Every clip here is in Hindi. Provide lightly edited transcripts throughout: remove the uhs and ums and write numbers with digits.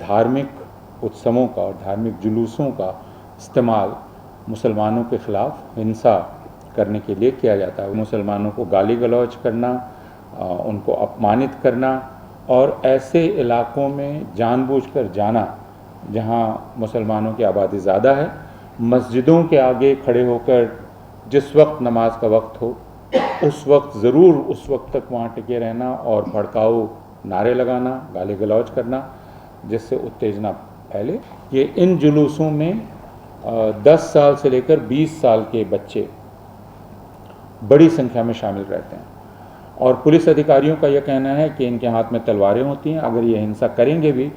धार्मिक उत्सवों का और धार्मिक जुलूसों का इस्तेमाल मुसलमानों के ख़िलाफ़ हिंसा करने के लिए किया जाता है। मुसलमानों को गाली गलौज करना, उनको अपमानित करना और ऐसे इलाकों में जानबूझकर जाना जहां मुसलमानों की आबादी ज़्यादा है, मस्जिदों के आगे खड़े होकर जिस वक्त नमाज का वक्त हो उस वक्त ज़रूर उस वक्त तक वहाँ टिके रहना और भड़काऊ नारे लगाना, गाली गलौज करना, जिससे उत्तेजना फैले। ये इन जुलूसों में 10 साल से लेकर 20 साल के बच्चे बड़ी संख्या में शामिल रहते हैं और पुलिस अधिकारियों का यह कहना है कि इनके हाथ में तलवारें होती हैं। अगर ये हिंसा करेंगे भी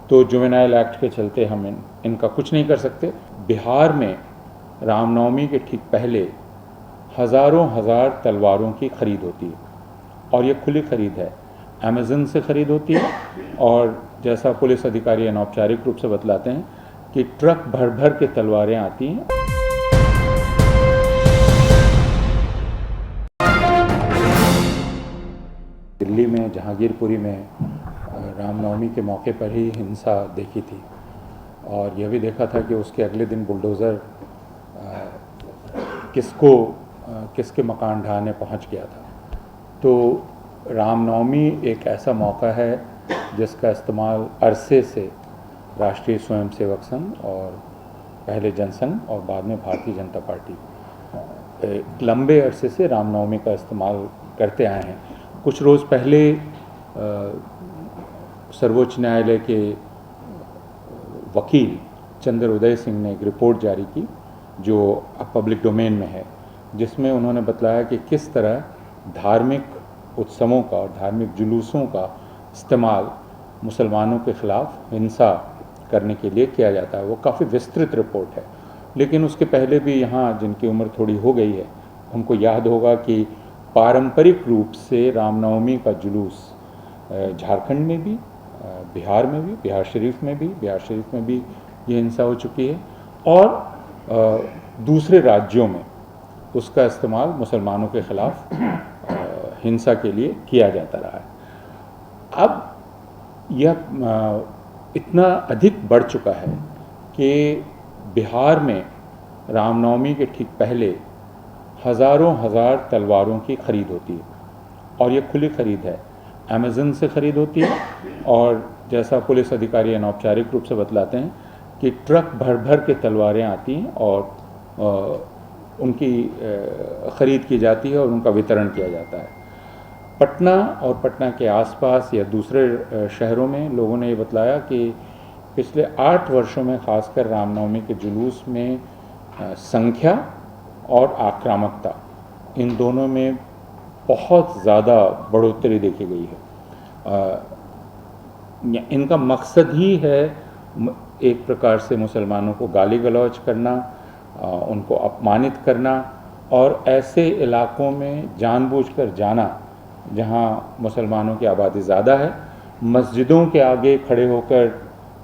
तो जुवेनाइल एक्ट के चलते हम इनका कुछ नहीं कर सकते। बिहार में रामनवमी के ठीक पहले हज़ारों हज़ार तलवारों की खरीद होती है और ये खुली खरीद है, अमेज़न से खरीद होती है और जैसा पुलिस अधिकारी अनौपचारिक रूप से बतलाते हैं कि ट्रक भर भर के तलवारें आती हैं। दिल्ली में जहांगीरपुरी में रामनवमी के मौके पर ही हिंसा देखी थी और यह भी देखा था कि उसके अगले दिन बुलडोज़र किसके मकान ढहाने पहुंच गया था। तो रामनवमी एक ऐसा मौका है जिसका इस्तेमाल अरसे से राष्ट्रीय स्वयंसेवक संघ और पहले जनसंघ और बाद में भारतीय जनता पार्टी लंबे अरसे से रामनवमी का इस्तेमाल करते आए हैं। कुछ रोज़ पहले सर्वोच्च न्यायालय के वकील चंद्र उदय सिंह ने एक रिपोर्ट जारी की जो पब्लिक डोमेन में है, जिसमें उन्होंने बतलाया कि किस तरह धार्मिक उत्सवों का और धार्मिक जुलूसों का इस्तेमाल मुसलमानों के ख़िलाफ़ हिंसा करने के लिए किया जाता है। वो काफ़ी विस्तृत रिपोर्ट है, लेकिन उसके पहले भी यहाँ जिनकी उम्र थोड़ी हो गई है उनको याद होगा कि पारंपरिक रूप से रामनवमी का जुलूस झारखंड में भी, बिहार में भी, बिहार शरीफ में भी ये हिंसा हो चुकी है और दूसरे राज्यों में उसका इस्तेमाल मुसलमानों के ख़िलाफ़ हिंसा के लिए किया जाता रहा है। अब यह इतना अधिक बढ़ चुका है कि बिहार में रामनवमी के ठीक पहले हज़ारों हज़ार तलवारों की खरीद होती है और ये खुली खरीद है, अमेज़न से खरीद होती है और जैसा पुलिस अधिकारी अनौपचारिक रूप से बतलाते हैं कि ट्रक भर भर के तलवारें आती हैं और उनकी ख़रीद की जाती है और उनका वितरण किया जाता है। पटना और पटना के आसपास या दूसरे शहरों में लोगों ने ये बतलाया कि पिछले 8 वर्षों में ख़ासकर रामनवमी के जुलूस में संख्या और आक्रामकता इन दोनों में बहुत ज़्यादा बढ़ोतरी देखी गई है। इनका मकसद ही है एक प्रकार से मुसलमानों को गाली गलौज करना, उनको अपमानित करना और ऐसे इलाकों में जानबूझकर जाना जहां मुसलमानों की आबादी ज़्यादा है, मस्जिदों के आगे खड़े होकर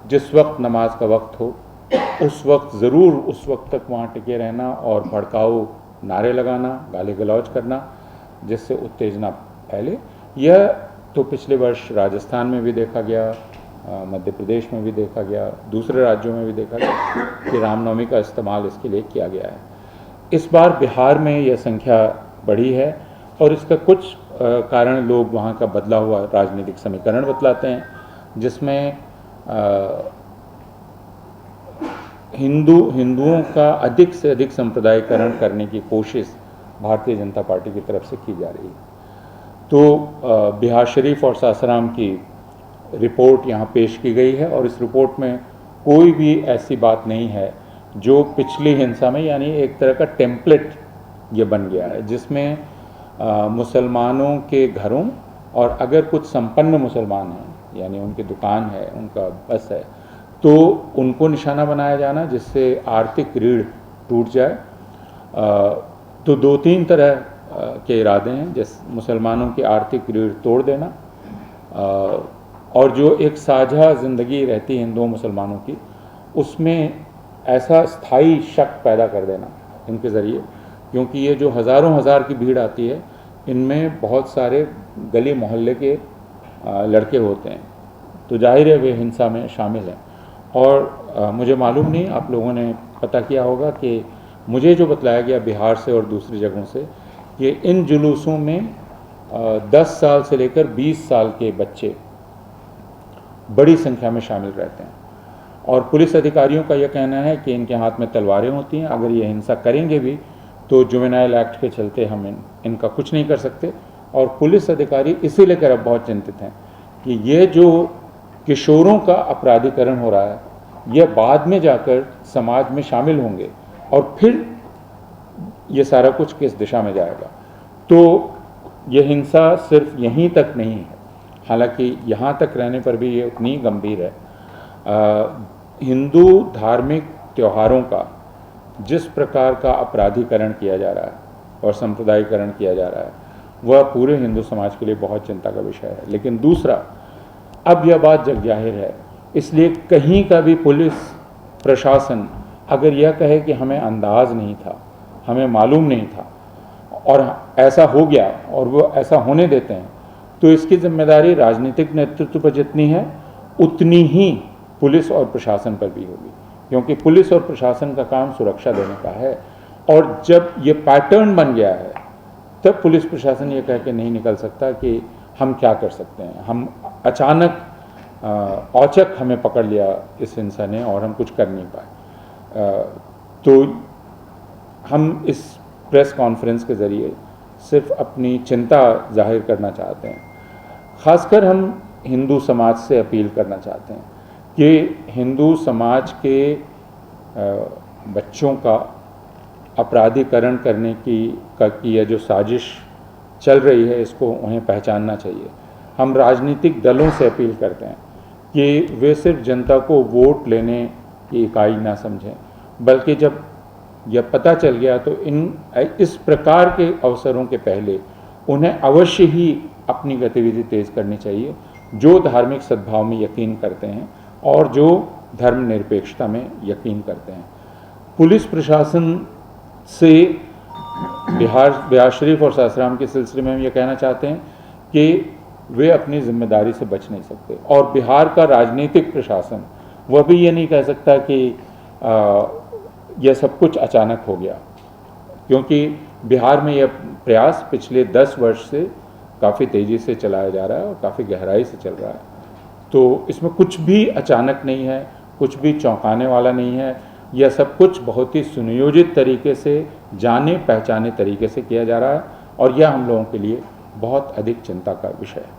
जिस वक्त नमाज का वक्त हो उस वक्त ज़रूर उस वक्त तक वहाँ टिके रहना और भड़काऊ नारे लगाना, गाली गलौज करना, जिससे उत्तेजना फैले। यह तो पिछले वर्ष राजस्थान में भी देखा गया, मध्य प्रदेश में भी देखा गया, दूसरे राज्यों में भी देखा गया कि रामनवमी का इस्तेमाल इसके लिए किया गया है। इस बार बिहार में यह संख्या बढ़ी है और इसका कुछ कारण लोग वहाँ का बदला हुआ राजनीतिक समीकरण बतलाते हैं, जिसमें हिंदुओं का अधिक से अधिक संप्रदायीकरण करने की कोशिश भारतीय जनता पार्टी की तरफ से की जा रही है। तो बिहार शरीफ और सासाराम की रिपोर्ट यहाँ पेश की गई है और इस रिपोर्ट में कोई भी ऐसी बात नहीं है जो पिछली हिंसा में, यानी एक तरह का टेम्पलेट ये बन गया है जिसमें मुसलमानों के घरों और अगर कुछ संपन्न मुसलमान हैं, यानी उनकी दुकान है, उनका बस है, तो उनको निशाना बनाया जाना जिससे आर्थिक रीढ़ टूट जाए। तो 2-3 तरह के इरादे हैं, जैसे मुसलमानों की आर्थिक रीढ़ तोड़ देना और जो एक साझा ज़िंदगी रहती है हिंदुओं मुसलमानों की, उसमें ऐसा स्थायी शक पैदा कर देना इनके ज़रिए, क्योंकि ये जो हज़ारों हज़ार की भीड़ आती है इनमें बहुत सारे गली मोहल्ले के लड़के होते हैं तो जाहिर है वे हिंसा में शामिल हैं। और मुझे मालूम नहीं, आप लोगों ने पता किया होगा कि मुझे जो बतलाया गया बिहार से और दूसरी जगहों से कि इन जुलूसों में 10 साल से लेकर 20 साल के बच्चे बड़ी संख्या में शामिल रहते हैं। और पुलिस अधिकारियों का यह कहना है कि इनके हाथ में तलवारें होती हैं, अगर ये हिंसा करेंगे भी तो जुवेनाइल एक्ट के चलते हम इनका कुछ नहीं कर सकते। और पुलिस अधिकारी इसी लेकर अब बहुत चिंतित हैं कि ये जो किशोरों का अपराधीकरण हो रहा है, यह बाद में जाकर समाज में शामिल होंगे और फिर ये सारा कुछ किस दिशा में जाएगा। तो ये हिंसा सिर्फ यहीं तक नहीं है, हालांकि यहाँ तक रहने पर भी ये उतनी गंभीर है। हिंदू धार्मिक त्योहारों का जिस प्रकार का अपराधीकरण किया जा रहा है और संप्रदायीकरण किया जा रहा है, वह पूरे हिंदू समाज के लिए बहुत चिंता का विषय है। लेकिन दूसरा, अब यह बात जग जाहिर है, इसलिए कहीं का भी पुलिस प्रशासन अगर यह कहे कि हमें अंदाज नहीं था, हमें मालूम नहीं था और ऐसा हो गया और वो ऐसा होने देते हैं, तो इसकी जिम्मेदारी राजनीतिक नेतृत्व पर जितनी है उतनी ही पुलिस और प्रशासन पर भी होगी, क्योंकि पुलिस और प्रशासन का काम सुरक्षा देने का है। और जब ये पैटर्न बन गया है तब पुलिस प्रशासन ये कह के नहीं निकल सकता कि हम क्या कर सकते हैं, हम अचानक औचक हमें पकड़ लिया इस हिंसा ने और हम कुछ कर नहीं पाए। तो हम इस प्रेस कॉन्फ्रेंस के ज़रिए सिर्फ अपनी चिंता जाहिर करना चाहते हैं। ख़ासकर हम हिंदू समाज से अपील करना चाहते हैं कि हिंदू समाज के बच्चों का अपराधीकरण करने की यह जो साजिश चल रही है, इसको उन्हें पहचानना चाहिए। हम राजनीतिक दलों से अपील करते हैं कि वे सिर्फ जनता को वोट लेने की इकाई ना समझें, बल्कि जब यह पता चल गया तो इस प्रकार के अवसरों के पहले उन्हें अवश्य ही अपनी गतिविधि तेज़ करनी चाहिए, जो धार्मिक सद्भाव में यकीन करते हैं और जो धर्मनिरपेक्षता में यकीन करते हैं। पुलिस प्रशासन से बिहार शरीफ और सासाराम के सिलसिले में हम ये कहना चाहते हैं कि वे अपनी जिम्मेदारी से बच नहीं सकते। और बिहार का राजनीतिक प्रशासन वह भी ये नहीं कह सकता कि यह सब कुछ अचानक हो गया, क्योंकि बिहार में यह प्रयास पिछले 10 वर्ष से काफ़ी तेज़ी से चलाया जा रहा है और काफ़ी गहराई से चल रहा है। तो इसमें कुछ भी अचानक नहीं है, कुछ भी चौंकाने वाला नहीं है। यह सब कुछ बहुत ही सुनियोजित तरीके से, जाने पहचाने तरीके से किया जा रहा है और यह हम लोगों के लिए बहुत अधिक चिंता का विषय है।